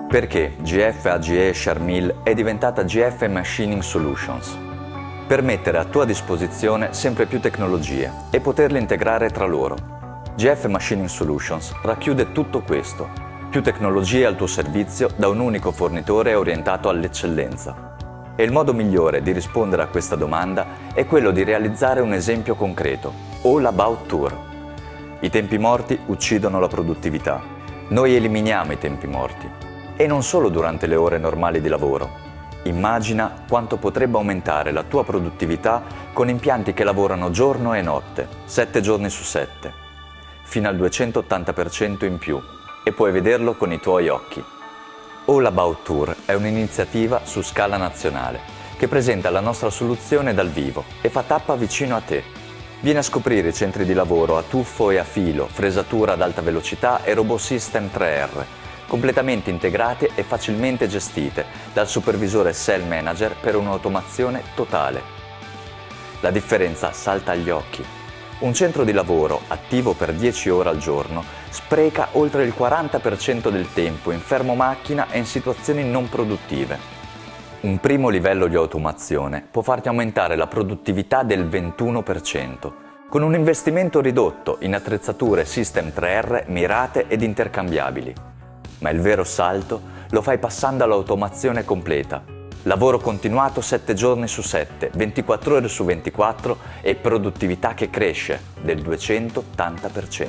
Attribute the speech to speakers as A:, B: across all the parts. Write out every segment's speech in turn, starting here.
A: Perché GF AGE Charmil è diventata GF Machining Solutions? Per mettere a tua disposizione sempre più tecnologie e poterle integrare tra loro. GF Machining Solutions racchiude tutto questo, più tecnologie al tuo servizio da un unico fornitore orientato all'eccellenza. E il modo migliore di rispondere a questa domanda è quello di realizzare un esempio concreto, All About Tour. I tempi morti uccidono la produttività. Noi eliminiamo i tempi morti. E non solo durante le ore normali di lavoro. Immagina quanto potrebbe aumentare la tua produttività con impianti che lavorano giorno e notte, 7 giorni su 7, fino al 280% in più, e puoi vederlo con i tuoi occhi. All About Tour è un'iniziativa su scala nazionale che presenta la nostra soluzione dal vivo e fa tappa vicino a te. Vieni a scoprire i centri di lavoro a tuffo e a filo, fresatura ad alta velocità e robot system 3R, completamente integrate e facilmente gestite dal supervisore Cell Manager per un'automazione totale. La differenza salta agli occhi. Un centro di lavoro attivo per 10 ore al giorno spreca oltre il 40% del tempo in fermo macchina e in situazioni non produttive. Un primo livello di automazione può farti aumentare la produttività del 21%, con un investimento ridotto in attrezzature System 3R mirate ed intercambiabili. Ma il vero salto lo fai passando all'automazione completa. Lavoro continuato 7 giorni su 7, 24 ore su 24 e produttività che cresce del 280%.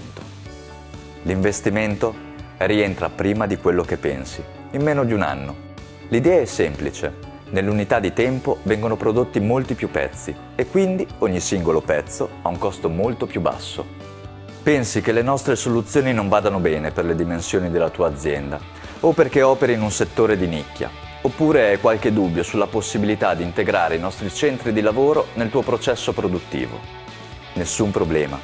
A: L'investimento rientra prima di quello che pensi, in meno di un anno. L'idea è semplice. Nell'unità di tempo vengono prodotti molti più pezzi e quindi ogni singolo pezzo ha un costo molto più basso. Pensi che le nostre soluzioni non vadano bene per le dimensioni della tua azienda o perché operi in un settore di nicchia, oppure hai qualche dubbio sulla possibilità di integrare i nostri centri di lavoro nel tuo processo produttivo. Nessun problema.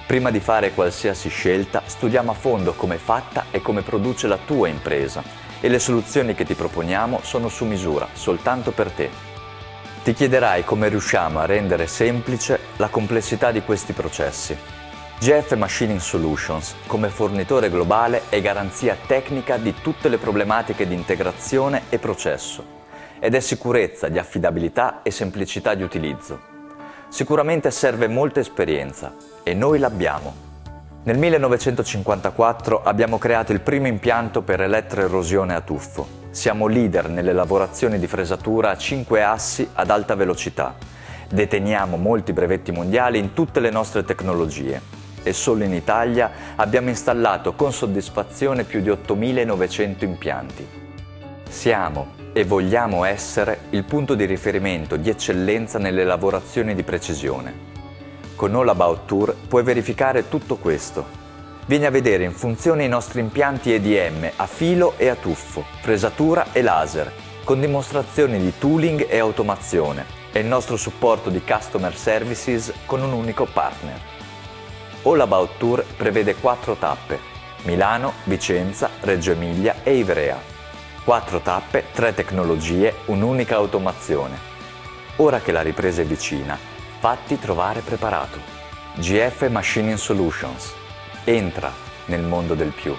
A: Prima di fare qualsiasi scelta, studiamo a fondo come è fatta e come produce la tua impresa e le soluzioni che ti proponiamo sono su misura, soltanto per te. Ti chiederai come riusciamo a rendere semplice la complessità di questi processi. GF Machining Solutions, come fornitore globale, è garanzia tecnica di tutte le problematiche di integrazione e processo ed è sicurezza di affidabilità e semplicità di utilizzo. Sicuramente serve molta esperienza e noi l'abbiamo. Nel 1954 abbiamo creato il primo impianto per elettroerosione a tuffo. Siamo leader nelle lavorazioni di fresatura a 5 assi ad alta velocità. Deteniamo molti brevetti mondiali in tutte le nostre tecnologie e solo in Italia abbiamo installato con soddisfazione più di 8.900 impianti. Siamo e vogliamo essere il punto di riferimento di eccellenza nelle lavorazioni di precisione. Con All About Tour puoi verificare tutto questo. Vieni a vedere in funzione i nostri impianti EDM a filo e a tuffo, fresatura e laser, con dimostrazioni di tooling e automazione e il nostro supporto di customer services con un unico partner. All About Tour prevede 4 tappe: Milano, Vicenza, Reggio Emilia e Ivrea. 4 tappe, 3 tecnologie, un'unica automazione. Ora che la ripresa è vicina, fatti trovare preparato. GF Machining Solutions. Entra nel mondo del più.